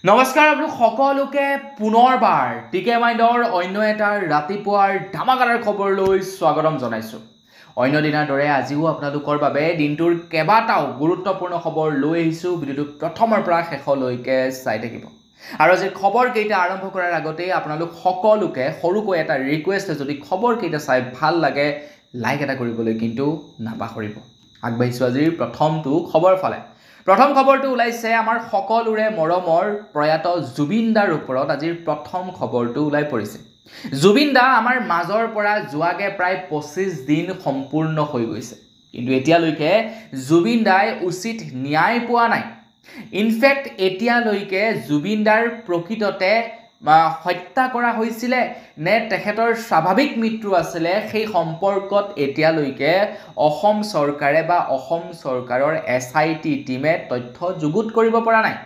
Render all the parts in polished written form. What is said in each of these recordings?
নমস্কাৰ আপোনালোক সকলোকে পুনৰবাৰ টিকে মাইণ্ডৰ অন্য এটা ৰাতিপুৱাৰ ধামাকাদাৰ খবৰলৈ স্বাগতম জনাইছোঁ। অন্য দিনাৰ দৰে আজিও আপোনালোকৰ বাবে দিনটোৰ কেইবাটাও গুৰুত্বপূৰ্ণ খবৰ লৈ আহিছোঁ। ভিডিঅ'টো প্ৰথমৰ পৰা শেষলৈকে চাই থাকিব। আৰু আজি খবৰকেইটা আৰম্ভ কৰাৰ আগতেই আপোনালোক সকলোকে সৰুকৈ এটা ৰিকুৱেষ্ট, যদি খবৰকেইটা চাই ভাল লাগে লাইক এটা কৰিবলৈ কিন্তু নাপাহৰিব। আগবাঢ়িছোঁ আজিৰ প্ৰথমটো খবৰ ফালে। প্ৰথম খবৰটো ওলাইছে আমাৰ সকলোৰে মৰমৰ প্ৰয়াত জুবিন দাৰ ওপৰত। আজিৰ প্ৰথম খবৰটো ওলাই পৰিছে। জুবিন দা আমাৰ মাজৰ পৰা যোৱাগে প্ৰায় 25 দিন সম্পূৰ্ণ হৈ গৈছে, কিন্তু এতিয়ালৈকে জুবিন দাই উচিত ন্যায় পোৱা নাই। ইনফেক্ট এতিয়ালৈকে জুবিন দাৰ প্ৰকৃততে হত্যা কৰা হৈছিলে নে তেখেতৰ স্বাভাৱিক মৃত্যু আছিলে, সেই সম্পৰ্কত এতিয়ালৈকে অসম চৰকাৰে বা অসম চৰকাৰৰ SIT টিমে তথ্য যুগুত কৰিব পৰা নাই,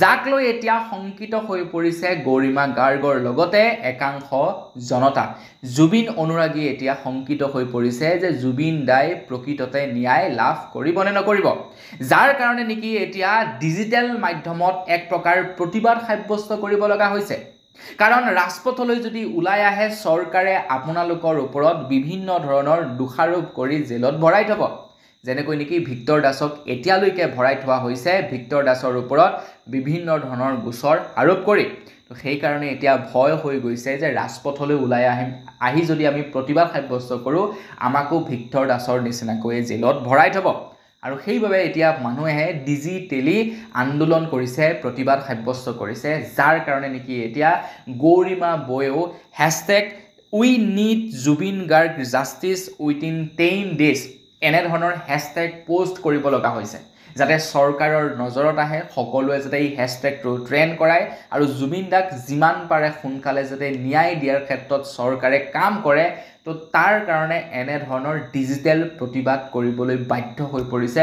যাক লৈ এতিয়া শংকিত হৈ পৰিছে গৰিমা গাৰ্গৰ লগতে একাংশ জনতা। জুবিন অনুৰাগী এতিয়া শংকিত হৈ পৰিছে যে জুবিন দাই প্ৰকৃততে ন্যায় লাভ কৰিব নে নকৰিব, যাৰ কাৰণে নেকি এতিয়া ডিজিটেল মাধ্যমত এক প্ৰকাৰ প্ৰতিবাদ সাব্যস্ত কৰিব লগা হৈছে। কাৰণ ৰাজপথলৈ যদি ওলাই আহে চৰকাৰে আপোনালোকৰ ওপৰত বিভিন্ন ধৰণৰ দোষাৰোপ কৰি জেলত ভৰাই থব, যেনেকৈ নেকি ভিক্টৰ দাসক এতিয়ালৈকে ভৰাই থোৱা হৈছে ভিক্টৰ দাসৰ ওপৰত বিভিন্ন ধৰণৰ গোচৰ আৰোপ কৰি। তো সেইকাৰণে এতিয়া ভয় হৈ গৈছে যে ৰাজপথলৈ ওলাই আহি যদি আমি প্ৰতিবাদ সাব্যস্ত কৰোঁ আমাকো ভিক্টৰ দাসৰ নিচিনাকৈ জেলত ভৰাই থব। আৰু সেইবাবে এতিয়া মানুহে ডিজিটেলি আন্দোলন কৰিছে, প্ৰতিবাদ সাব্যস্ত কৰিছে, যাৰ কাৰণে নেকি এতিয়া গৰিমা বয়েও #we need Zubeen Garg justice within 10 days এনেধৰণৰ হেছটেগ পোষ্ট কৰিব লগা হৈছে, যাতে চৰকাৰৰ নজৰত আহে, সকলোৱে যাতে এই হেছটেগটো ট্ৰেণ্ড কৰায় আৰু জুবিন দাক যিমান পাৰে সোনকালে যাতে ন্যায় দিয়াৰ ক্ষেত্ৰত চৰকাৰে কাম কৰে। তো তাৰ কাৰণে এনেধৰণৰ ডিজিটেল প্ৰতিবাদ কৰিবলৈ বাধ্য হৈ পৰিছে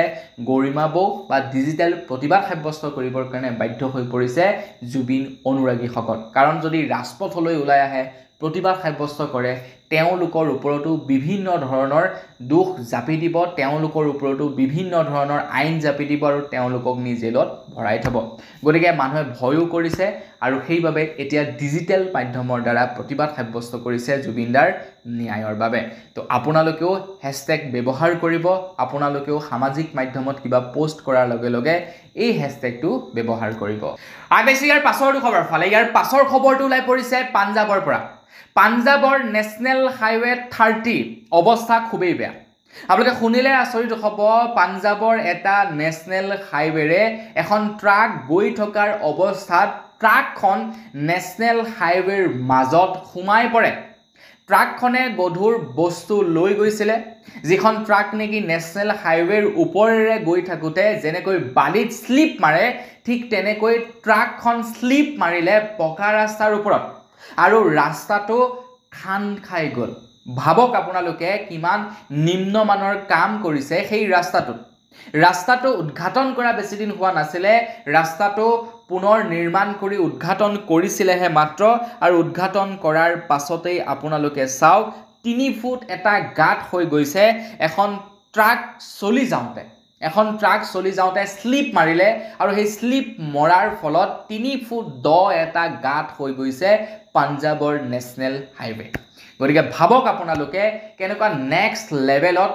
গৰিমা বৌ, বা ডিজিটেল প্ৰতিবাদ সাব্যস্ত কৰিবৰ কাৰণে বাধ্য হৈ পৰিছে জুবিন অনুৰাগীসকল। কাৰণ যদি ৰাজপথলৈ ওলাই আহে প্ৰতিবাদ সাব্যস্ত কৰে তেওঁলোকৰ ওপৰতো বিভিন্ন ধৰণৰ দোষ জাপি দিব, তেওঁলোকৰ ওপৰতো বিভিন্ন ধৰণৰ আইন জাপি দিব আৰু তেওঁলোকক নি জেলত ভৰাই থব। গতিকে মানুহে ভয়ো কৰিছে আৰু সেইবাবে এতিয়া ডিজিটেল মাধ্যমৰ দ্বাৰা প্ৰতিবাদ সাব্যস্ত কৰিছে জুবিন দাৰ ন্যায়ৰ বাবে। তো আপোনালোকেও হেছটেগ ব্যৱহাৰ কৰিব, আপোনালোকেও সামাজিক মাধ্যমত কিবা পোষ্ট কৰাৰ লগে লগে এই হেছটেগটো ব্যৱহাৰ কৰিব। আগবাঢ়িছোঁ ইয়াৰ পাছৰটো খবৰ ফালে। ইয়াৰ পাছৰ খবৰটো ওলাই পৰিছে পাঞ্জাৱৰ পৰা। পাঞ্জাৱৰ নেশ্যনেল হাইৱে 30 অৱস্থা খুবেই বেয়া। আপোনালোকে শুনিলে আচৰিত হ'ব, পাঞ্জাৱৰ এটা নেশ্যনেল হাইৱেৰে এখন ট্ৰাক গৈ থকাৰ অৱস্থাত ট্ৰাকখন নেশ্যনেল হাইৱেৰ মাজত সোমাই পৰে। ট্ৰাকখনে গধুৰ বস্তু লৈ গৈছিলে, যিখন ট্ৰাক নেকি নেশ্যনেল হাইৱেৰ ওপৰেৰে গৈ থাকোঁতে যেনেকৈ বালিত শ্লিপ মাৰে, ঠিক তেনেকৈ ট্ৰাকখন শ্লিপ মাৰিলে পকা ৰাস্তাৰ ওপৰত আৰু ৰাস্তাটো খান্দ খাই গ'ল। ভাবক আপোনালোকে কিমান নিম্নমানৰ কাম কৰিছে সেই ৰাস্তাটো উদ্ঘাটন কৰা বেছিদিন হোৱা নাছিলে, ৰাস্তাটো পুনৰ নিৰ্মাণ কৰি উদ্ঘাটন কৰিছিলেহে মাত্ৰ, আৰু উদ্ঘাটন কৰাৰ পাছতেই আপোনালোকে চাওক 3 ফুট এটা গাঁত হৈ গৈছে। এখন ট্ৰাক চলি যাওঁতে শ্লিপ মাৰিলে আৰু সেই শ্লিপ মৰাৰ ফলত 3 ফুট দ এটা গাঁত হৈ গৈছে পাঞ্জাৱৰ নেশ্যনেল হাইৱে। গতিকে ভাবক আপোনালোকে কেনেকুৱা নেক্সট লেভেলত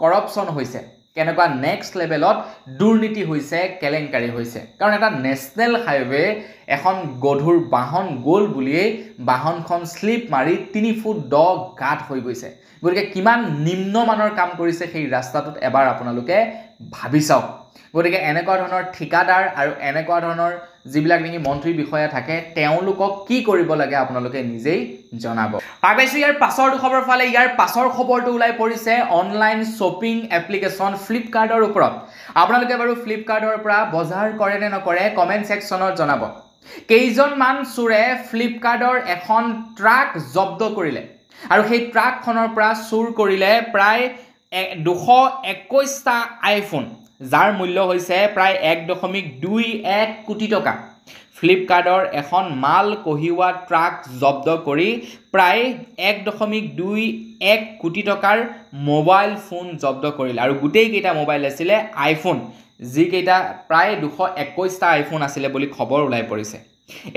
কৰাপশ্যন হৈছে, কেনেকুৱা নেক্সট লেভেলত দুৰ্নীতি হৈছে, কেলেংকাৰী হৈছে। কাৰণ এটা নেশ্যনেল হাইৱে এখন গধুৰ বাহন গ'ল বুলিয়েই বাহনখন শ্লিপ মাৰি 3 ফুট দ গাঁত হৈ গৈছে। গতিকে কিমান নিম্নমানৰ কাম কৰিছে সেই ৰাস্তাটোত এবাৰ আপোনালোকে ভাবি চাওক। গতিকে এনেকুৱা ধৰণৰ ঠিকাদাৰ আৰু এনেকুৱা ধৰণৰ যিবিলাক নেকি মন্ত্ৰী বিষয়া থাকে তেওঁলোকক কি কৰিব লাগে আপোনালোকে নিজেই জনাব। আগবাঢ়িছোঁ ইয়াৰ পাছৰটো খবৰ ফালে। ইয়াৰ পাছৰ খবৰটো ওলাই পৰিছে অনলাইন শ্বপিং এপ্লিকেশ্যন ফ্লিপকাৰ্টৰ ওপৰত। আপোনালোকে বাৰু ফ্লিপকাৰ্টৰ পৰা বজাৰ কৰে নে নকৰে কমেণ্ট ছেকশ্যনত জনাব। কেইজনমান চোৰে ফ্লিপকাৰ্টৰ এখন ট্ৰাক জব্দ কৰিলে আৰু সেই ট্ৰাকখনৰ পৰা চুৰ কৰিলে প্ৰায় 221টা আইফোন, যাৰ মূল্য হৈছে প্ৰায় 1.21 কোটি টকা। ফ্লিপকাৰ্টৰ এখন মাল কঢ়িওৱা ট্ৰাক জব্দ কৰি প্ৰায় 1.21 কোটি টকাৰ মোবাইল ফোন জব্দ কৰিলে, আৰু গোটেইকেইটা মোবাইল আছিলে আইফোন, যিকেইটা প্ৰায় 221টা আইফোন আছিলে বুলি খবৰ ওলাই পৰিছে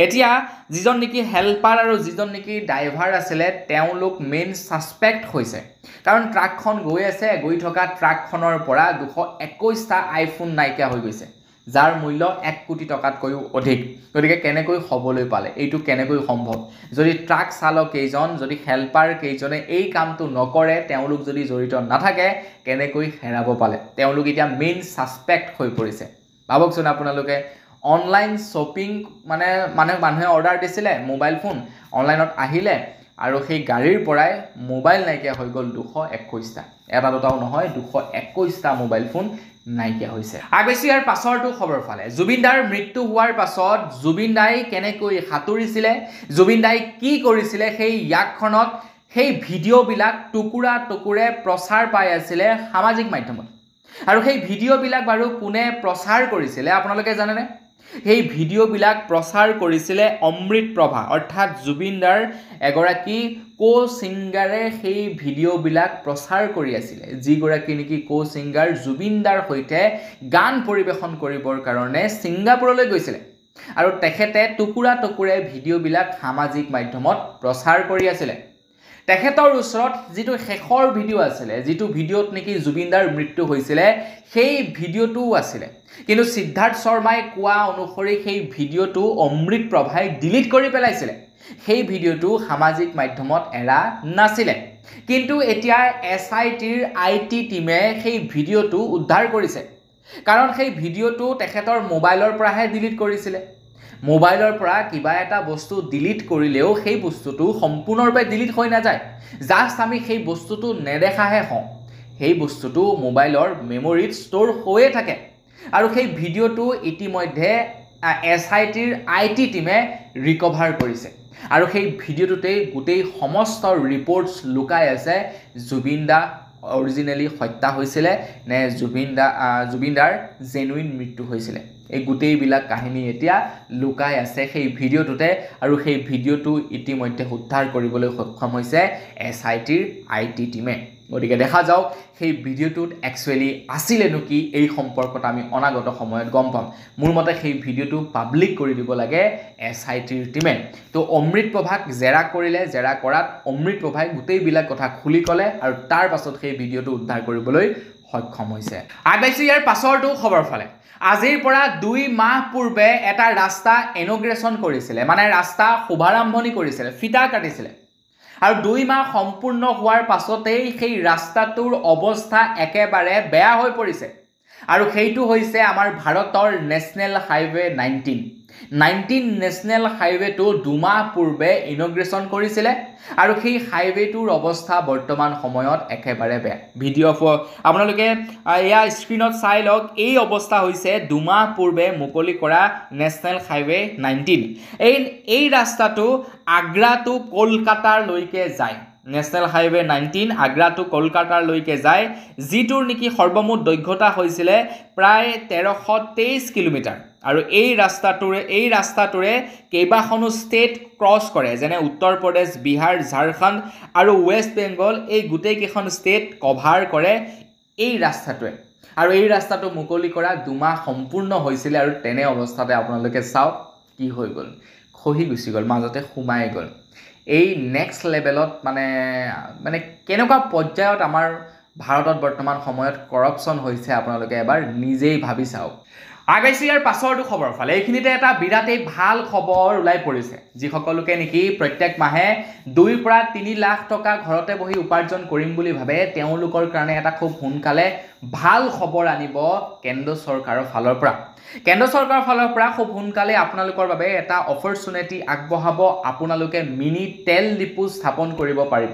এতিয়া যিজন নেকি হেল্পাৰ আৰু যিজন নেকি ড্ৰাইভাৰ আছিলে তেওঁলোক মেইন সাসপেক্ট হৈছে কাৰণ ট্ৰাকখন গৈ থকা ট্ৰাকখনৰ পৰা 221টা আইফোন নাইকিয়া হৈ গৈছে যাৰ মূল্য 1 কোটি টকাতকৈও অধিক গতিকে কেনেকৈ হবলৈ পালে এইটো কেনেকৈ সম্ভৱ যদি ট্ৰাক চালক কেইজন যদি হেল্পাৰ কেইজনে এই কামটো নকৰে তেওঁলোক যদি জড়িত নাথাকে কেনেকৈ হেৰাব পালে তেওঁলোক এতিয়া মেইন সাসপেক্ট হৈ পৰিছে ভাবকচোন আপোনালোকে অনলাইন শ্বপিং মানে মানুহে অৰ্ডাৰ দিছিলে মোবাইল ফোন অনলাইনত আহিলে আৰু সেই গাড়ীৰ পৰাই মোবাইল নাইকিয়া হৈ গ'ল 221টা এটা দুটাও নহয় 221টা মোবাইল ফোন নাইকিয়া হৈছে আগেছি ইয়াৰ পাছৰটো খবৰ ফালে জুবিন দাৰ মৃত্যু হোৱাৰ পাছত জুবিন দাই কেনেকৈ হাতুৰিছিলে জুবিন দাই কি কৰিছিলে সেই ইয়াকখনত সেই ভিডিঅ'বিলাক টুকুৰা টুকুৰে প্ৰচাৰ পাই আছিলে সামাজিক মাধ্যমত আৰু সেই ভিডিঅ'বিলাক বাৰু কোনে প্ৰচাৰ কৰিছিলে আপোনালোকে জানেনে এই ভিডিঅ'বিলাক প্ৰচাৰ কৰিছিলে অমৃত প্ৰভা অৰ্থাৎ জুবিন দাৰ এগৰাকী কো সিংগাৰে সেই ভিডিঅ'বিলাক প্ৰচাৰ কৰি আছিল যিগৰাকী নেকি কো সিংগাৰ জুবিন দাৰ সৈতে গান পৰিবেশন কৰিবৰ কাৰণে সিংগাপুৰলৈ গৈছিলে আৰু তেখেতে টুকুৰা টুকুৰে ভিডিঅ'বিলাক সামাজিক মাধ্যমত প্ৰচাৰ কৰি আছিল তেখেতৰ ওচৰত যেটো শেষৰ ভিডিঅ' আছিল যেটো ভিডিঅ'ত নেকি জুবিন দাৰ মৃত্যু হৈছিল সেই ভিডিঅ'টো আছিল কিন্তু সিদ্ধাৰ্থ শৰ্মাই কোৱা অনুসৰি সেই ভিডিঅ'টো অমৃত প্ৰভাই ডিলিট কৰি পেলাইছিল সেই ভিডিঅ'টো সামাজিক মাধ্যমত এৰা নাছিল কিন্তু এতিয়া এসআইটিৰ আইটি টিমে সেই ভিডিঅ'টো উদ্ধাৰ কৰিছে কাৰণ সেই ভিডিঅ'টো তেখেতৰ মোবাইলৰ পৰাহে ডিলিট কৰিছিল মোবাইলৰ পৰা কিবা এটা বস্তু ডিলিট কৰিলেও সেই বস্তুটো সম্পূৰ্ণৰূপে ডিলিট হৈ নাযায় জাস্ট আমি সেই বস্তুটো নেদেখাহে হওঁ সেই বস্তুটো মোবাইলৰ মেমৰিত ষ্ট'ৰ হৈয়ে থাকে আৰু সেই ভিডিঅ'টো ইতিমধ্যে এসআইটিৰ আইটি টিমে ৰিকভাৰ কৰিছে আৰু সেই ভিডিঅ'টোতে গোটেই সমস্ত ৰিপৰ্টছ লুকাই আছে জুবিন দা অৰিজিনেলি হত্যা হৈছিল নে জুবিন দাৰ জেনুইন মৃত্যু হৈছিল এই গোটেইবিলাক কাহিনী এতিয়া লুকাই আছে সেই ভিডিঅ'টোতে আৰু সেই ভিডিঅ'টো ইতিমধ্যে উদ্ধাৰ কৰিবলৈ সক্ষম হৈছে এসআইটিৰ আইটি টিমে গতিকে দেখা যাওক সেই ভিডিঅ'টোত একচুৱেলি আছিলেনো কি এই সম্পৰ্কত আমি অনাগত সময়ত গম পাম মোৰ মতে সেই ভিডিঅ'টো পাব্লিক কৰি দিব লাগে এসআইটিৰ টিমে তো অমৃত প্ৰভাক জেৰা কৰিলে জেৰা কৰাত অমৃত প্ৰভাই গোটেইবিলাক কথা খুলি ক'লে আৰু তাৰ পাছত সেই ভিডিঅ'টো উদ্ধাৰ কৰিবলৈ সক্ষম হৈছে আগবাইছো ইয়াৰ পাছৰটো খবৰ ফালে আজিৰ পৰা 2 মাহ পূৰ্বে এটা ৰাস্তা ইনগ্ৰেচন কৰিছিল মানে ৰাস্তা শুভাৰম্ভণি কৰিছিল ফিটা কাটিছিল আৰু 2 মাহ সম্পূৰ্ণ হোৱাৰ পাছতেই সেই ৰাস্তাটোৰ অৱস্থা একেবাৰে বেয়া হৈ পৰিছে আৰু সেইটো হৈছে আমাৰ ভাৰতৰ নেশনেল হাইৱে 19 নেশনেল হাইৱেটো 2 মাহ পূৰ্বে ইনগ্ৰেচন কৰিছিল আৰু সেই হাইৱেটোৰ অৱস্থা বৰ্তমান সময়ত একেবাৰে বেয়া ভিডিঅ' আপোনালোকে এয়া স্ক্ৰীনত চাই লওক এই অৱস্থা হৈছে 2 মাহ পূৰ্বে মুকলি কৰা নেশনেল হাইৱে 19 এই ৰাস্তাটো আগ্ৰা টু কলকাতাৰ লৈকে যায় নেশনেল হাইৱে 19 আগ্ৰা টু কলকাতাৰ লৈকে যায় যিটোৰ নেকি সৰ্বমুঠ দৈৰ্ঘ্যতা হৈছিল প্ৰায় 1323 কিলোমিটাৰ আৰু এই ৰাস্তাটোৰে কেইবাখনো ষ্টেট ক্ৰছ কৰে যেনে উত্তৰ প্ৰদেশ বিহাৰ ঝাৰখণ্ড আৰু ৱেষ্ট বেংগল এই গোটেই কেইখন ষ্টেট কভাৰ কৰে এই ৰাস্তাটোৱে আৰু এই ৰাস্তাটো মুকলি কৰা 2 মাহ সম্পূৰ্ণ হৈছিল আৰু তেনে অৱস্থাতে আপোনালোকে চাওক কি হৈ গ'ল খহি গুচি গ'ল মাজতে সোমাই গ'ল এই নেক্সট লেভেলত মানে কেনেকুৱা পৰ্যায়ত আমাৰ ভাৰতত বৰ্তমান সময়ত কৰাপচন হৈছে আপোনালোকে এবাৰ নিজেই ভাবি চাওক আগেছি ইয়াৰ পাছৰটো খবৰ ফালে এইখিনিতে এটা বিৰাটেই ভাল খবৰ ওলাই পৰিছে যিসকলকে নেকি প্ৰত্যেক মাহে 2 পৰা 3 লাখ টকা ঘৰতে বহি উপাৰ্জন কৰিম বুলি ভাবে তেওঁলোকৰ কাৰণে এটা খুব সোনকালে ভাল খবৰ আনিব কেন্দ্ৰ চৰকাৰৰ ফালৰ পৰা খুব সোনকালে আপোনালোকৰ বাবে এটা অপৰচুনিটি আগবঢ়াব আপোনালোকে মিনি তেল ডিপু স্থাপন কৰিব পাৰিব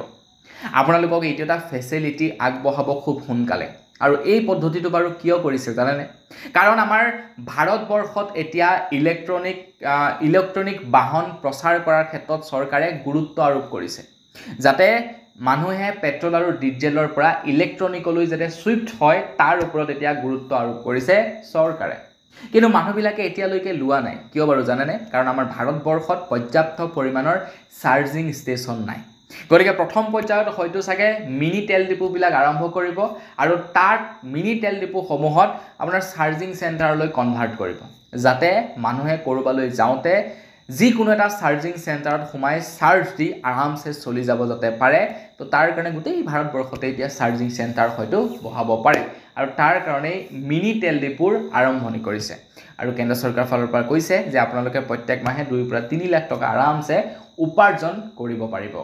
আপোনালোকক এইটো এটা ফেচিলিটি আগবঢ়াব খুব সোনকালে আৰু এই পদ্ধতিটো বাৰু কিয় কৰিছে জানেনে কাৰণ আমাৰ ভাৰতবৰ্ষত এতিয়া ইলেক্ট্ৰনিক বাহন প্ৰচাৰ কৰাৰ ক্ষেত্ৰত চৰকাৰে গুৰুত্ব আৰোপ কৰিছে যাতে মানুহে পেট্ৰল আৰু ডিজেলৰ পৰা ইলেক্ট্ৰনিকলৈ যাতে সুইফট হয় তাৰ ওপৰত এতিয়া গুৰুত্ব আৰোপ কৰিছে চৰকাৰে কিন্তু মানুহবিলাকে এতিয়ালৈকে লোৱা নাই কিয় বাৰু জানেনে কাৰণ আমাৰ ভাৰতবৰ্ষত পৰ্যাপ্ত পৰিমাণৰ চাৰ্জিং ষ্টেচন নাই গতিকে প্ৰথম পৰ্যায়ত হয়তো চাগে মিনি তেল ডিপুবিলাক আৰম্ভ কৰিব আৰু তাৰ মিনি তেল ডিপুসমূহত আপোনাৰ চাৰ্জিং চেণ্টাৰলৈ কনভাৰ্ট কৰিব যাতে মানুহে ক'ৰবালৈ যাওঁতে যিকোনো এটা চাৰ্জিং চেণ্টাৰত সোমাই চাৰ্জ দি আৰামছে চলি যাব যাতে পাৰে তো তাৰ কাৰণে গোটেই ভাৰতবৰ্ষতে এতিয়া চাৰ্জিং চেণ্টাৰ হয়তো বহাব পাৰে আৰু তাৰ কাৰণে মিনি তেল ডিপুৰ আৰম্ভণি কৰিছে আৰু কেন্দ্ৰ চৰকাৰৰ ফালৰ পৰা কৈছে যে আপোনালোকে প্ৰত্যেক মাহে 2 পৰা 3 লাখ টকা আৰামছে উপাৰ্জন কৰিব পাৰিব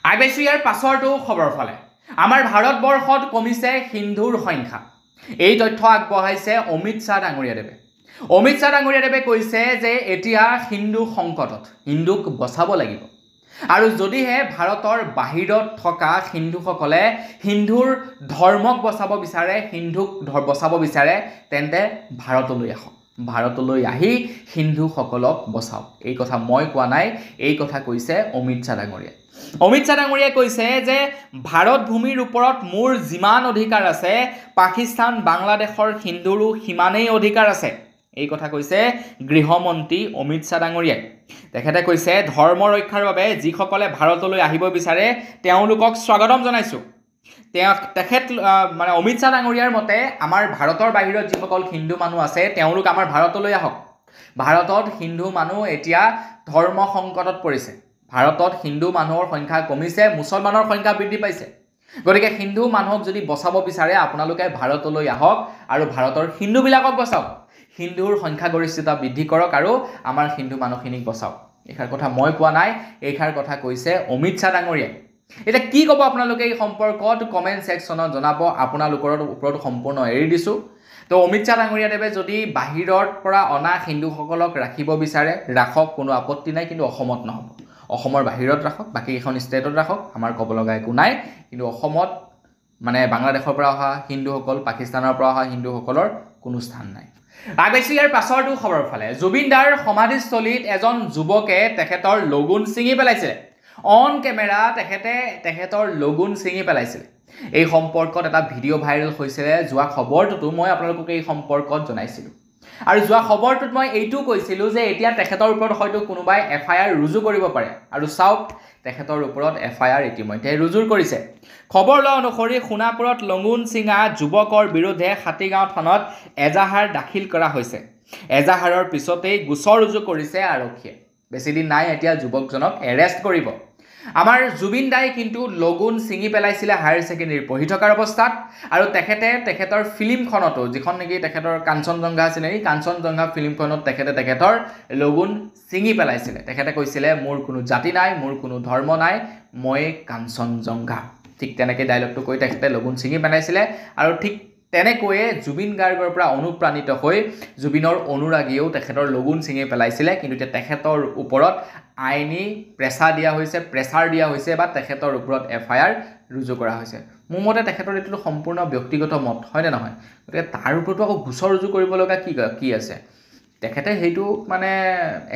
আইবেছো ইয়াৰ পাছৰটো খবৰ ফালে আমাৰ ভাৰতবৰ্ষত কমিছে হিন্দুৰ সংখ্যা এই তথ্য আগবঢ়াইছে অমিত শ্বাহ ডাঙৰীয়াদেৱে অমিত শ্বাহ ডাঙৰীয়াদেৱে কৈছে যে এতিয়া হিন্দু সংকটত হিন্দুক বচাব লাগিব আৰু যদিহে ভাৰতৰ বাহিৰত থকা হিন্দুসকলে হিন্দুৰ ধৰ্মক বচাব বিচাৰে হিন্দুক বচাব বিচাৰে তেন্তে ভাৰতলৈ আহক ভাৰতলৈ আহি হিন্দুসকলক বচাওক এই কথা মই কোৱা নাই এই কথা কৈছে অমিত শ্বাহ ডাঙৰীয়াই অমিত শ্বাহ ডাঙৰীয়াই কৈছে যে ভাৰত ভূমিৰ ওপৰত মোৰ যিমান অধিকাৰ আছে পাকিস্তান বাংলাদেশৰ হিন্দুৰো সিমানেই অধিকাৰ আছে এই কথা কৈছে গৃহমন্ত্ৰী অমিত শ্বাহ ডাঙৰীয়াই তেখেতে কৈছে ধৰ্ম ৰক্ষাৰ বাবে যিসকলে ভাৰতলৈ আহিব বিচাৰে তেওঁলোকক স্বাগতম জনাইছো তেখেত মানে অমিত শ্বাহ ডাঙৰীয়াৰ মতে আমাৰ ভাৰতৰ বাহিৰত যিসকল হিন্দু মানুহ আছে তেওঁলোক আমাৰ ভাৰতলৈ আহক ভাৰতত হিন্দু মানুহ এতিয়া ধৰ্ম সংকটত পৰিছে ভাৰতত হিন্দু মানুহৰ সংখ্যা কমিছে মুছলমানৰ সংখ্যা বৃদ্ধি পাইছে গতিকে হিন্দু মানুহক যদি বচাব বিচাৰে আপোনালোকে ভাৰতলৈ আহক আৰু ভাৰতৰ হিন্দুবিলাকক বচাওক হিন্দুৰ সংখ্যাগৰিষ্ঠতা বৃদ্ধি কৰক আৰু আমাৰ হিন্দু মানুহখিনিক বচাওক এইখাৰ কথা মই কোৱা নাই এইখাৰ কথা কৈছে অমিত শ্বাহ ডাঙৰীয়াই এটা কি ক'ব আপোনালোকে এই সম্পৰ্কত কমেন্ট সেকশনত জনাব আপোনালোকৰ ওপৰত সম্পূৰ্ণ এৰি দিছো তো অমিত শ্বাহ ডাঙৰীয়াদেৱে যদি বাহিৰৰ পৰা অনা হিন্দুসকলক ৰাখিব বিচাৰে ৰাখক কোনো আপত্তি নাই কিন্তু অসমত নহব অসমৰ বাহিৰত ৰাখক বাকি এখন ষ্টেটত ৰাখক আমাৰ ক'ব লগা একো নাই কিন্তু অসমত মানে বাংলাদেশৰ পৰা অহা হিন্দুসকল পাকিস্তানৰ পৰা অহা হিন্দুসকলৰ কোনো স্থান নাই আগেছি ইয়াৰ পাছৰটো খবৰ ফালে জুবিন দাৰ সমাধিস্থলীত এজন যুৱকে তেখেতৰ লগুন ছিঙি পেলাইছিল অন কেমেৰা তেখেতৰ লগুন ছিঙি পেলাইছিল এই সম্পৰ্কত এটা ভিডিঅ' ভাইৰেল হৈছিল যোৱা খবৰটো মই আপোনালোকক এই সম্পৰ্কত জনাইছিলো আৰু যোৱা খবৰটোত মই এইটো কৈছিলো যে এতিয়া তেখেতৰ ওপৰত হয়তো কোনোবাই এফআইআৰ ৰুজু কৰিব পাৰে আৰু চাওক তেখেতৰ ওপৰত এফআইআৰ ইতিমধ্যে ৰুজু কৰিছে খবৰ লোৱা অনুসৰি সোণাপুৰত লগুন ছিঙা যুৱকৰ বিৰুদ্ধে হাতীগাঁও থানাত এজাহাৰ দাখিল কৰা হৈছে এজাহাৰৰ পিছতেই গোচৰ ৰুজু কৰিছে আৰক্ষীয়ে বেছি দিন নাই এতিয়া যুৱকজনক এৰেষ্ট কৰিব আমাৰ জুবিন দাই কিন্তু লগুন ছিঙি পেলাইছিল হায়াৰ সেকেন্ডাৰী পঢ়ি থকাৰ অৱস্থাত আৰু তেখেতৰ ফিল্মখনতো যিখন নেকি তেখেতৰ কাঞ্চনজংঘা আছিল এই কাঞ্চনজংঘা ফিল্মখনত তেখেতৰ লগুন ছিঙি পেলাইছিল তেখেতে কৈছিলে মোৰ কোনো জাতি নাই মোৰ কোনো ধৰ্ম নাই মই কাঞ্চনজংঘা ঠিক তেনেকৈ ডায়লগটো কৈ তেখেতে লগুন ছিঙি পেলাইছিলে আৰু ঠিক তেনেকৈয়ে জুবিন গাৰ্গৰ পৰা অনুপ্ৰাণিত হৈ জুবিনৰ অনুৰাগীয়েও তেখেতৰ লগুন ছিঙি পেলাইছিলে কিন্তু তেখেতৰ ওপৰত আইনী প্ৰেছাৰ দিয়া হৈছে বা তেখেতৰ ওপৰত এফআইআৰ ৰুজু কৰা হৈছে মোৰ মতে তেখেতৰ এইটো সম্পূৰ্ণ ব্যক্তিগত মত হয়নে নহয় গতিকে তাৰ ওপৰতো আকৌ গোচৰ ৰুজু কৰিব লগা কি আছে তেখেতে সেইটো মানে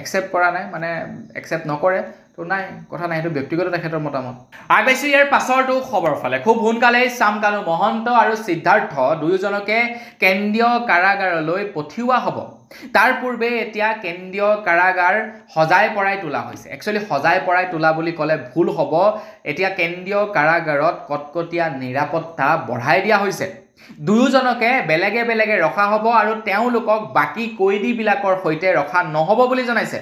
একচেপ্ট কৰা নাই মানে একচেপ্ট নকৰে তো নাই কথা নাই সেইটো ব্যক্তিগত তেখেতৰ মতামত আগেছি ইয়াৰ পাছৰটো খবৰ ফালে খুব সোনকালে শ্যামকানু মহন্ত আৰু সিদ্ধাৰ্থ দুয়োজনকে কেন্দ্ৰীয় কাৰাগাৰলৈ পঠিওৱা হ'ব তাৰ পূৰ্বে এতিয়া কেন্দ্ৰীয় কাৰাগাৰ সজাই পৰাই তোলা হৈছে একচুয়ালি সজাই পৰাই তোলা বুলি ক'লে ভুল হ'ব এতিয়া কেন্দ্ৰীয় কাৰাগাৰত কটকটীয়া নিৰাপত্তা বঢ়াই দিয়া হৈছে দুয়োজনকে বেলেগে ৰখা হ'ব আৰু তেওঁলোকক বাকি কয়দীবিলাকৰ সৈতে ৰখা নহ'ব বুলি জনাইছে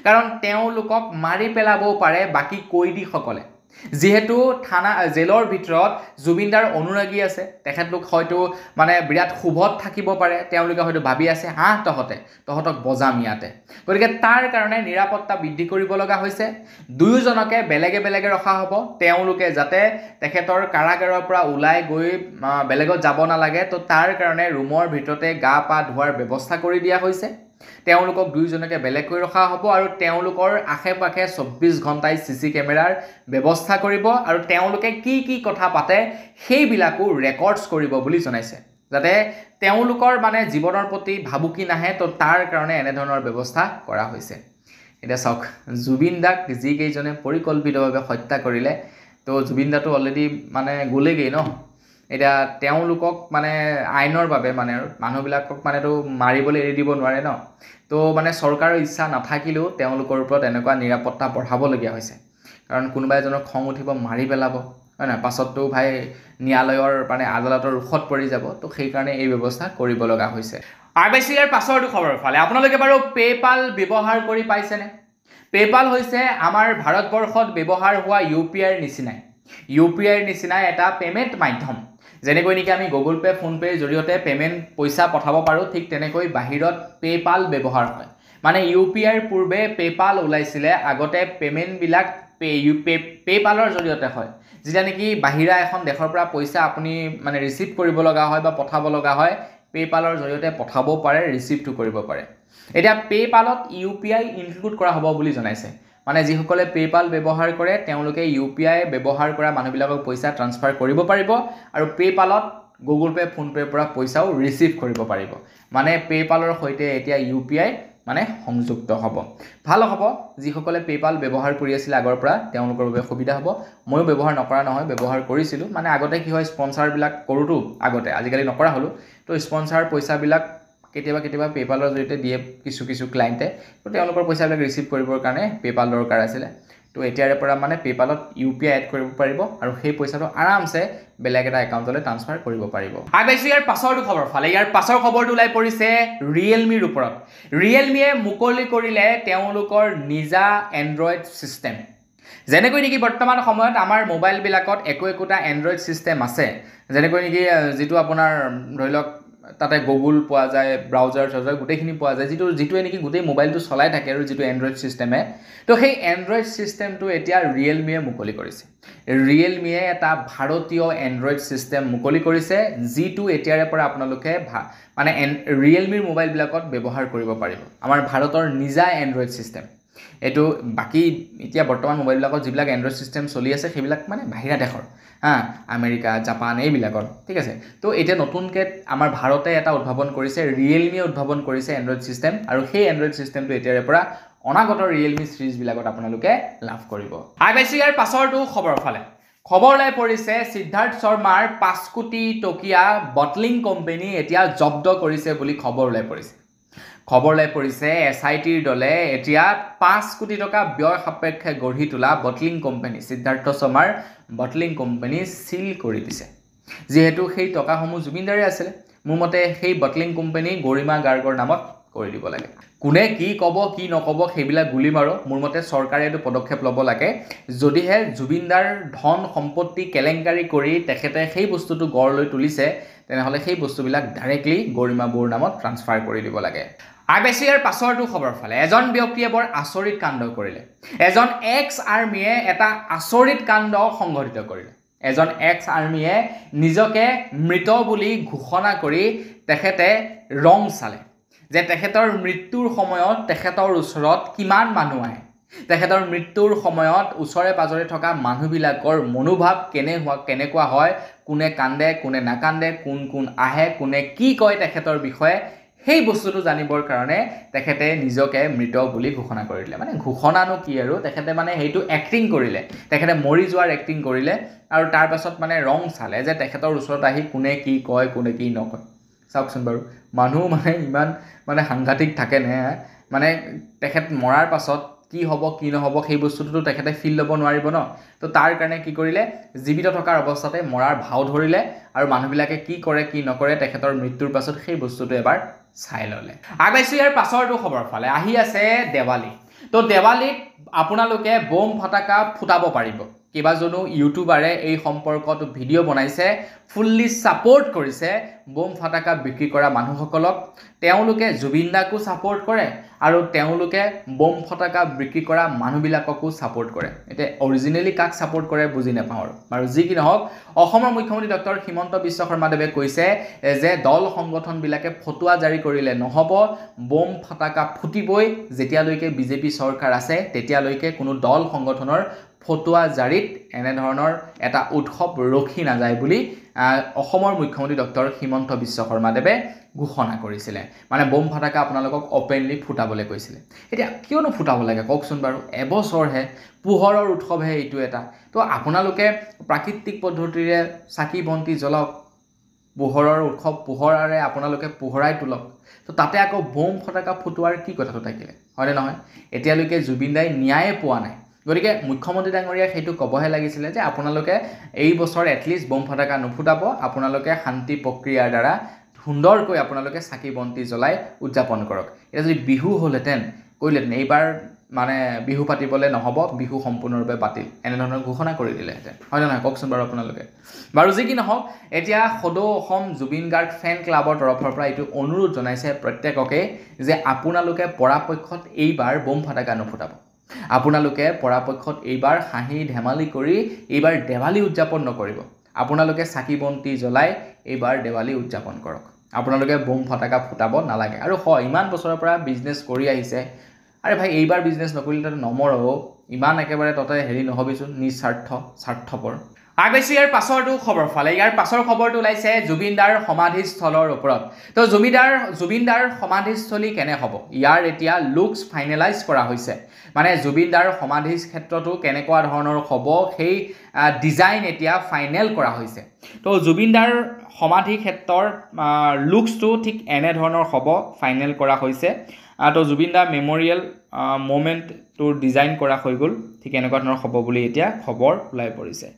কাৰণ তেওঁলোকক মাৰি পেলাবও পাৰে বাকি কয়দীসকলে যেহেতু থানা জেলৰ ভিতৰত জুবিনদাৰ অনুৰাগী আছে তেখেতলোক হয়তো মানে বিৰাট শুভত থাকিব পাৰে তেওঁলোকে হয়তো ভাবি আছে তহঁতক বজাম ইয়াতে গতিকে তাৰ কাৰণে নিৰাপত্তা বৃদ্ধি কৰিব লগা হৈছে দুয়োজনকে বেলেগে ৰখা হ'ব তেওঁলোকে যাতে তেখেতৰ কাৰাগাৰৰ পৰা ওলাই গৈ বেলেগত যাব নালাগে তো তাৰ কাৰণে ৰুমৰ ভিতৰতে গা পা ধোৱাৰ ব্যৱস্থা কৰি দিয়া হৈছে তেওঁলোকক দুয়োজনকে বেলেগকৈ ৰখা হ'ব আৰু তেওঁলোকৰ আশে-পাশে 24 ঘণ্টাই সিসি কেমেৰাৰ ব্যৱস্থা কৰিব আৰু তেওঁলোকে কি কথা পাতে সেইবিলাকো ৰেকৰ্ডছ কৰিব বুলি জনাইছে যাতে তেওঁলোকৰ মানে জীৱনৰ প্ৰতি ভাবুকি নাহে তো তাৰ কাৰণে এনে ধৰণৰ ব্যৱস্থা কৰা হৈছে এটা চাওক জুবিন দাক যি কেইজনে পৰিকল্পিতভাৱে হত্যা কৰিলে তো জুবিন দাটো অলৰেডি মানে গলেগৈ ন এটা তেওঁলোকক মানে আইনৰ বাবে মানে মানুহবিলাকক মানেটো মাৰিবলৈ এৰি দিব নোৱাৰে ন তো মানে চৰকাৰৰ ইচ্ছা নাথাকিলেও তেওঁলোকৰ ওপৰত এনেকুৱা নিৰাপত্তা বঢ়াবলগীয়া হৈছে কাৰণ কোনোবা এজনৰ খং উঠিব মাৰি পেলাব হয় নহয় পাছততো ভাই ন্যায়ালয়ৰ মানে আদালতৰ ৰুখত পৰি যাব তো সেইকাৰণে এই ব্যৱস্থা কৰিব লগা হৈছে RBCৰ পাছৰটো খবৰ ফালে আপোনালোকে বাৰু পেপাল ব্যৱহাৰ কৰি পাইছেনে পেপাল হৈছে আমাৰ ভাৰতবৰ্ষত ব্যৱহাৰ হোৱা UPIৰ নিচিনাই এটা পেমেন্ট মাধ্যম যেনেকৈ নেকি আমি গুগল পে ফোন পেৰ জৰিয়তে পেমেন্ট পইচা পঠাব পাৰো ঠিক তেনেকৈ বাহিৰত পেপাল ব্যৱহাৰ হয় মানে UPIৰ পূৰ্বে পেপাল ওলাইছিলে আগতে পেমেন্ট বিলাক পেপালৰ জৰিয়তে হয় যেটা নেকি বাহিৰা এখন দেশৰ পৰা পইচা আপুনি মানে ৰিসিভ কৰিব লগা হয় বা পঠাব লগা হয় পেপালৰ জৰিয়তে পঠাব পাৰে ৰিসিভটো কৰিব পাৰে এটা পেপালত UPI ইনক্লুড কৰা হ'ব বুলি জনাইছে মানে যিসকলে পেপাল ব্যৱহাৰ কৰে তেওঁলোকে UPI ব্যৱহাৰ কৰা মানুহবিলাকক পইচা ট্ৰান্সফাৰ কৰিব পাৰিব আৰু পেপালত গুগল পে ফোন পেৰ পৰা পইচাও ৰিসিভ কৰিব পাৰিব মানে পেপালৰ সৈতে এতিয়া UPI মানে সংযুক্ত হ'ব ভাল হ'ব যিসকলে পেপাল ব্যৱহাৰ কৰি আছিল আগৰ পৰা তেওঁলোকৰ বাবে সুবিধা হ'ব মই ব্যৱহাৰ নকৰা নহয় ব্যৱহাৰ কৰিছিলো মানে আগতে কি হয় স্পন্সৰ বিলাক কৰোটো আগতে আজিকালি নকৰা হলো তো স্পন্সৰ পইচা বিলাক কেতিয়াবা পেপালৰ জৰিয়তে দিয়ে কিছু ক্লায়েন্টে তো তেওঁলোকৰ পইচা বিলাক ৰিসিভ কৰিবৰ কাৰণে পেপাল দৰকাৰ আছিল তো এতিয়াৰে পৰা মানে পেপালত UPI এড কৰিব পাৰিব আৰু সেই পইচাটো আৰামছে বেলেগ এটা একাউণ্টলৈ ট্ৰান্সফাৰ কৰিব পাৰিব RBCৰ পাছৰটো খবৰ ফালে ইয়াৰ পাছৰ খবৰটো ওলাই পৰিছে ৰিয়েলমিৰ ওপৰত ৰিয়েলমিয়ে মুকলি কৰিলে তেওঁলোকৰ নিজা এন্ড্ৰইড সিস্টেম যেনেকৈ নেকি বৰ্তমান সময়ত আমাৰ মোবাইল বিলাকত একোটা এন্ড্ৰইড সিস্টেম আছে যেনেকৈ নেকি যেটো আপোনাৰ ধৰি লওক তাতে গুগল পোৱা যায় ব্ৰাউজাৰ গোটেইখিনি পোৱা যায় যেটোৱে নেকি গোটেই মোবাইলটো চলাই থাকে আৰু যেটো এন্ড্ৰইড সিস্টেমে তো সেই এন্ড্ৰইড সিস্টেমটো এতিয়া ৰিয়েলমিয়ে মুকলি কৰিছে ৰিয়েলমিয়ে এটা ভাৰতীয় এন্ড্ৰইড সিস্টেম মুকলি কৰিছে যেটো এতিয়াৰে পৰা আপোনালোকে মানে ৰিয়েলমিৰ মোবাইল বিলাকত ব্যৱহাৰ কৰিব পাৰিব আমাৰ ভাৰতৰ নিজা এন্ড্ৰইড সিস্টেম এটো বাকি এতিয়া বৰ্তমান মোবাইল বিলাকত যিবিলাক এন্ড্ৰইড সিস্টেম চলি আছে সেইবিলাক মানে বাহিৰা দেশৰ আমেৰিকা জাপান এইবিলাকত ঠিক আছে তো এটা নতুনকে আমাৰ ভাৰতে এটা উদ্ভাৱন কৰিছে ৰিয়েলমিয়ে উদ্ভাৱন কৰিছে এন্ড্ৰইড সিস্টেম আৰু সেই এন্ড্ৰইড সিস্টেমটো এতিয়াৰে পৰা অনাগত ৰিয়েলমি সিৰিজ বিলাকত আপোনালোকে লাভ কৰিব RBCৰ পাছৰটো খবৰ ফালে খবৰলৈ পৰিছে সিদ্ধাৰ্থ শৰ্মাৰ 5 কোটি টকীয়া বটলিং কোম্পানী এতিয়া জব্দ কৰিছে বুলি খবৰলৈ পৰিছে SITৰ দলে এতিয়া 5 কোটি টকা ব্যয় সাপেক্ষে গঢ়ি তোলা বটলিং কোম্পানী সিদ্ধাৰ্থ শৰ্মাৰ বটলিং কোম্পানী সিল কৰি দিছে যেহেতু সেই টকাসমূহ জুবিনদাৰে আছিল মোৰ মতে সেই বটলিং কোম্পানী গৰিমা গাৰ্গৰ নামত কৰি দিব লাগে কোনে কি কব কি নকব সেইবিলাক গুলি মাৰো মোৰ মতে চৰকাৰে এটো পদক্ষেপ ল'ব লাগে যদিহে জুবিনদাৰ ধন সম্পত্তি কেলেংকাৰী কৰি তেখেতে সেই বস্তুটো গড় লৈ তুলিছে তেনেহলে সেই বস্তুবিলাক ডাইৰেক্টলি গৰিমা বুৰ নামত ট্ৰান্সফাৰ কৰি দিব লাগে RBCৰ পাছৰটো খবৰ ফালে এজন ব্যক্তিয়ে বৰ আচৰিত কাণ্ড কৰিলে এজন এক্স আৰ্মিয়ে এটা আচৰিত কাণ্ড সংঘটিত কৰিলে এজন এক্স আৰ্মিয়ে নিজকে মৃত বুলি ঘোষণা কৰি তেখেতে ৰং চালে যে তেখেতৰ মৃত্যুৰ সময়ত তেখেতৰ ওচৰত কিমান মানুহ আহে তেখেতৰ মৃত্যুৰ সময়ত ওচৰে পাজৰে থকা মানুহবিলাকৰ মনোভাৱ কেনেকুৱা হয় কোনে কান্দে কোনে নাকান্দে কোন আহে কোনে কি কয় তেখেতৰ বিষয়ে সেই বস্তুটো জানিবৰ কাৰণে তেখেতে নিজকে মৃত বুলি ঘোষণা কৰিলে মানে ঘোষণানো কি আৰু তেখেতে মানে হেইটো এক্টিং কৰিলে তেখেতে মৰি যোৱাৰ এক্টিং কৰিলে আৰু তাৰ পাছত মানে ৰং চালে যে তেখেতৰ ওচৰত আহি কোনে কি কয় কোনে কি নকয় চাওকচোন বাৰু মানুহ মানে ইমান মানে সাংঘাতিক থাকে নে মানে তেখেত মৰাৰ পাছত কি হ'ব কি নহব সেই বস্তুটো তেখেতে ফিল ল'ব নোৱাৰিব ন তো তাৰ কাৰণে কি কৰিলে জীৱিত থকাৰ অৱস্থাতে মৰাৰ ভাও ধৰিলে আৰু মানুহবিলাকে কি কৰে কি নকৰে তেখেতৰ মৃত্যুৰ পাছত সেই বস্তুটো এবাৰ চাই ললে RBCৰ পাছৰটো খবৰ ফালে আহি আছে দেৱালী তো দেৱালীত আপোনালোকে বম ফটাকা ফুটাব পাৰিব কেবাজনো ইউটিউবাৰে এই সম্পৰ্কত ভিডিঅ' বনাইছে ফুল্লি সাপোৰ্ট কৰিছে বম ফটাকা বিক্ৰী কৰা মানুহসকলক তেওঁলোকে জুবিনদাকো সাপোৰ্ট কৰে আৰু তেওঁলোকে বম ফটাকা বিক্ৰী কৰা মানুহবিলাককো সাপোৰ্ট কৰে এতে অৰিজিনালি কাক সাপোৰ্ট কৰে বুজি নাপাওঁ আৰু যি কি নহওক অসমৰ মুখ্যমন্ত্ৰী ডক্টৰ হিমন্ত বিশ্ব শৰ্মাদেৱে কৈছে যে দল সংগঠন বিলাকে ফটোৱা জাৰি কৰিলে নহব বম ফটাকা ফুটিবই যেতিয়ালৈকে বিজেপি চৰকাৰ আছে তেতিয়ালৈকে কোনো দল সংগঠনৰ ফটোৱা জাৰিত এনে ধৰণৰ এটা উৎসৱ ৰখি নাযায় বুলি অসমৰ মুখ্যমন্ত্ৰী ডক্টৰ হিমন্ত বিশ্ব শৰ্মাদেৱে ঘোষণা কৰিছিলে মানে বম ফটাকা আপোনালোকক ওপেনলি ফুটাবলৈ কৈছিলে এতিয়া কিয়নো ফুটাব লাগে কওকচোন বাৰু এবছৰহে পোহৰৰ উৎসৱহে এইটো এটা তো আপোনালোকে প্ৰাকৃতিক পদ্ধতিৰে চাকি বন্তি জ্বলাওক পোহৰৰ উৎসৱ পোহৰাৰে আপোনালোকে পোহৰাই তুলক তো তাতে আকৌ বম ফটাকা ফুটোৱাৰ কি কথাটো থাকিলে হয়নে নহয় এতিয়ালৈকে জুবিনদাই ন্যায় পোৱা নাই গতিকে মুখ্যমন্ত্ৰী ডাঙৰীয়াই সেইটো ক'বহে লাগিছিলে যে আপোনালোকে এই বছৰ এটলিষ্ট বম ফটকা নুফুটাব, আপোনালোকে শান্তি প্ৰক্ৰিয়াৰ দ্বাৰা সুন্দৰকৈ আপোনালোকে চাকি বন্তি জ্বলাই উদযাপন কৰক। এতিয়া যদি বিহু হ'লহেঁতেন কৰিলেহেঁতেন, এইবাৰ মানে বিহু পাতিবলৈ নহ'ব, বিহু সম্পূৰ্ণৰূপে বাতিল, এনেধৰণৰ ঘোষণা কৰি দিলেহেঁতেন, হয় নে নহয় কওকচোন বাৰু আপোনালোকে। বাৰু যি কি নহওক, এতিয়া সদৌ অসম জুবিন গাৰ্গ ফেন ক্লাবৰ তৰফৰ পৰা এইটো অনুৰোধ জনাইছে প্ৰত্যেককে যে আপোনালোকে পৰাপক্ষত এইবাৰ বম ফটকা নুফুটাব, আপোনালোকে পৰাপক্ষত এইবাৰ হাঁহি ধেমালি কৰি এইবাৰ দেৱালী উদযাপন নকৰিব, আপোনালোকে চাকি বন্তি জ্বলাই এইবাৰ দেৱালী উদযাপন কৰক, আপোনালোকে বম ফটকা ফুটাব নালাগে। আৰু হয়, ইমান বছৰৰ পৰা বিজনেছ কৰি আহিছে, আৰে ভাই এইবাৰ বিজনেছ নকৰিলে তাতে নমৰহ, ইমান একেবাৰে ততে হেৰি নহ'বিচোন, স্বাৰ্থপৰ। আগবাইছোঁ ইয়াৰ পাছৰটো খবৰ ফালে। ইয়াৰ পাছৰ খবৰটো ওলাইছে জুবিনদাৰ সমাধিস্থলৰ ওপৰত। তো জুবিনদাৰ সমাধিস্থলী কেনে হ'ব, ইয়াৰ এতিয়া লুকছ ফাইনেলাইজ কৰা হৈছে, মানে জুবিনদাৰ সমাধিৰ ক্ষেত্ৰতো কেনেকুৱা ধৰণৰ হ'ব সেই ডিজাইন এতিয়া ফাইনেল কৰা হৈছে। তো জুবিনদাৰ সমাধি ক্ষেত্ৰৰ লুকছটো ঠিক এনেধৰণৰ হ'ব, ফাইনেল কৰা হৈছে। তো জুবিনদাৰ মেমৰিয়েল মমেণ্টটো ডিজাইন কৰা হৈ গ'ল, ঠিক এনেকুৱা ধৰণৰ হ'ব বুলি এতিয়া খবৰ ওলাই পৰিছে।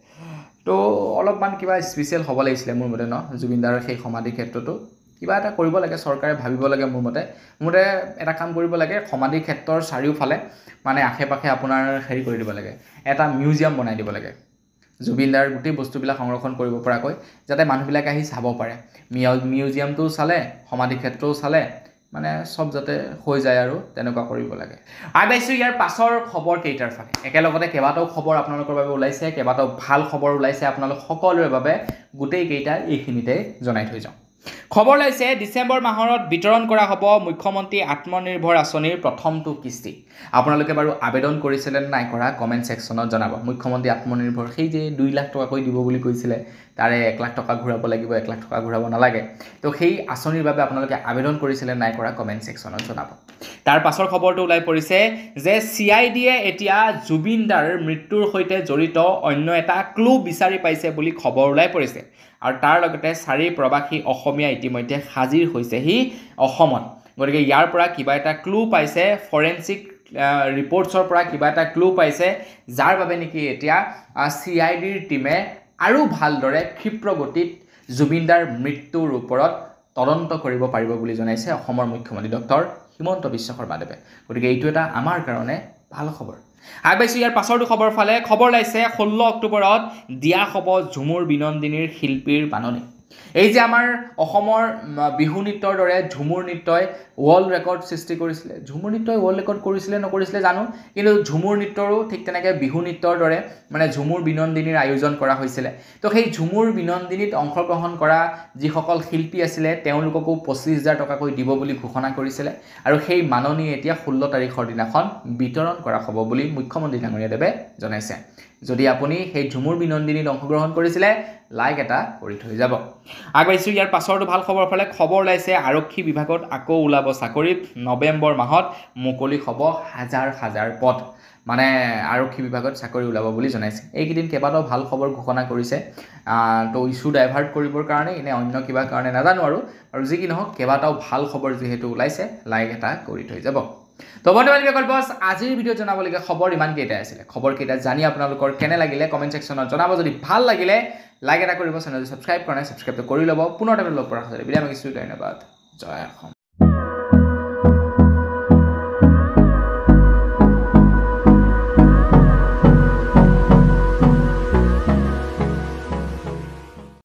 তো অলপমান কিবা স্পেচিয়েল হ'ব লাগিছিলে মোৰ মতে জুবিনদাৰ সেই সমাধি ক্ষেত্ৰতো কিবা এটা কৰিব লাগে, চৰকাৰে ভাবিব লাগে। মোৰ মতে এটা কাম কৰিব লাগে, সমাধি ক্ষেত্ৰৰ চাৰিওফালে মানে আশে পাশে আপোনাৰ হেৰি কৰি দিব লাগে, এটা মিউজিয়াম বনাই দিব লাগে, জুবিনদাৰ গোটেই বস্তুবিলাক সংৰক্ষণ কৰিব পৰাকৈ, যাতে মানুহবিলাকে আহি চাব পাৰে। মিউজিয়ামটোও চালে, সমাধি ক্ষেত্ৰও চালে, মানে চব যাতে হৈ যায় আৰু তেনেকুৱা কৰিব লাগে। আগবাইছোঁ ইয়াৰ পাছৰ খবৰ কেইটাৰ ফালে। একেলগতে কেইবাটাও খবৰ আপোনালোকৰ বাবে ওলাইছে, কেইবাটাও ভাল খবৰ ওলাইছে আপোনালোক সকলোৰে বাবে, গোটেইকেইটা এইখিনিতে জনাই থৈ যাওঁ। খবৰ ওলাইছে ডিচেম্বৰ মাহত বিতৰণ কৰা হ'ব মুখ্যমন্ত্ৰী আত্মনিৰ্ভৰ আঁচনিৰ প্ৰথমটো কিস্তি। আপোনালোকে বাৰু আবেদন কৰিছিলে নাই কৰা কমেণ্ট ছেকশ্যনত জনাব। মুখ্যমন্ত্ৰী আত্মনিৰ্ভৰ সেই যে 2 লাখ টকাকৈ দিব বুলি কৈছিলে, তাৰে 1 লাখ টকা ঘূৰাব লাগিব, 1 লাখ টকা ঘূৰাব নালাগে। তো সেই আঁচনিৰ বাবে আপোনালোকে আবেদন কৰিছিলে নাই কৰা কমেণ্ট ছেকশ্যনত জনাব। তাৰ পাছৰ খবৰটো ওলাই পৰিছে যে CIDয়ে এতিয়া জুবিনদাৰ মৃত্যুৰ সৈতে জড়িত অন্য এটা ক্লু বিচাৰি পাইছে বুলি খবৰ ওলাই পৰিছে। আৰু তাৰ লগতে 4 প্ৰৱাসী অসমীয়া ইতিমধ্যে হাজিৰ হৈছেহি অসমত। গতিকে ইয়াৰ পৰা কিবা এটা ক্লু পাইছে, ফৰেনচিক ৰিপৰ্টছৰ পৰা কিবা এটা ক্লু পাইছে, যাৰ বাবে নেকি এতিয়া CIDৰ টীমে আৰু ভালদৰে ক্ষীপ্ৰ গতিত জুবিনদাৰ মৃত্যুৰ ওপৰত তদন্ত কৰিব পাৰিব বুলি জনাইছে অসমৰ মুখ্যমন্ত্ৰী ডক্টৰ হিমন্ত বিশ্ব শৰ্মাদেৱে। গতিকে এইটো এটা আমাৰ কাৰণে ভাল খবৰ। আগবাইছোঁ ইয়াৰ পাছৰটো খবৰ ফালে। খবৰ ওলাইছে 16 অক্টোবৰত দিয়া হ'ব ঝুমুৰ বিনন্দিনীৰ শিল্পীৰ বাননি। এই যে আমাৰ অসমৰ বিহু নৃত্যৰ দৰে ঝুমুৰ নৃত্যই ৱৰ্ল্ড ৰেকৰ্ড সৃষ্টি কৰিছিলে, ঝুমুৰ নৃত্যই ৱৰ্ল্ড ৰেকৰ্ড কৰিছিলে নকৰিছিলে জানো, কিন্তু ঝুমুৰ নৃত্যৰো ঠিক তেনেকৈ বিহু নৃত্যৰ দৰে মানে ঝুমুৰ বিনন্দিনীৰ আয়োজন কৰা হৈছিলে। তো সেই ঝুমুৰ বিনন্দিনীত অংশগ্ৰহণ কৰা যিসকল শিল্পী আছিলে তেওঁলোককো 25,000 টকাকৈ দিব বুলি ঘোষণা কৰিছিলে। আৰু সেই মাননি এতিয়া 16 তাৰিখৰ দিনাখন বিতৰণ কৰা হ'ব বুলি মুখ্যমন্ত্ৰী ডাঙৰীয়াদেৱে জনাইছে। যদি আপুনি সেই ঝুমুৰ বিনন্দিনীত অংশগ্ৰহণ কৰিছিলে, লাইক এটা কৰি থৈ যাব। আগবাইছোঁ ইয়াৰ পাছৰটো ভাল খবৰ ফালে। খবৰ ওলাইছে আৰক্ষী বিভাগত আকৌ ওলাব চাকৰিত। নৱেম্বৰ মাহত মুকলি হ'ব হাজাৰ পদ, মানে আৰক্ষী বিভাগত চাকৰি ওলাব বুলি জনাইছে। এইকেইদিন কেইবাটাও ভাল খবৰ ঘোষণা কৰিছে, তো ইছ্যু ডাইভাৰ্ট কৰিবৰ কাৰণে এনে অন্য কিবা কাৰণে নাজানো আৰু যি কি নহওক কেইবাটাও ভাল খবৰ যিহেতু ওলাইছে, লাইক এটা কৰি থৈ যাব। তো বৰ্তমান বছ আজিৰ ভিডিঅ'ত জনাবলগীয়া খবৰ ইমানকেইটাই আছিলে। খবৰকেইটা জানি আপোনালোকৰ কেনে লাগিলে কমেণ্ট ছেকশ্যনত জনাব। যদি ভাল লাগিলে লাইক এটা কৰিব, চেনেলটো ছাবস্ক্ৰাইব কৰা নাই ছাবস্ক্ৰাইবটো কৰি ল'ব। পুনৰ লগ পোৱাৰ পাছত বিদায় মাগিছোঁ। ধন্যবাদ। জয় অসম।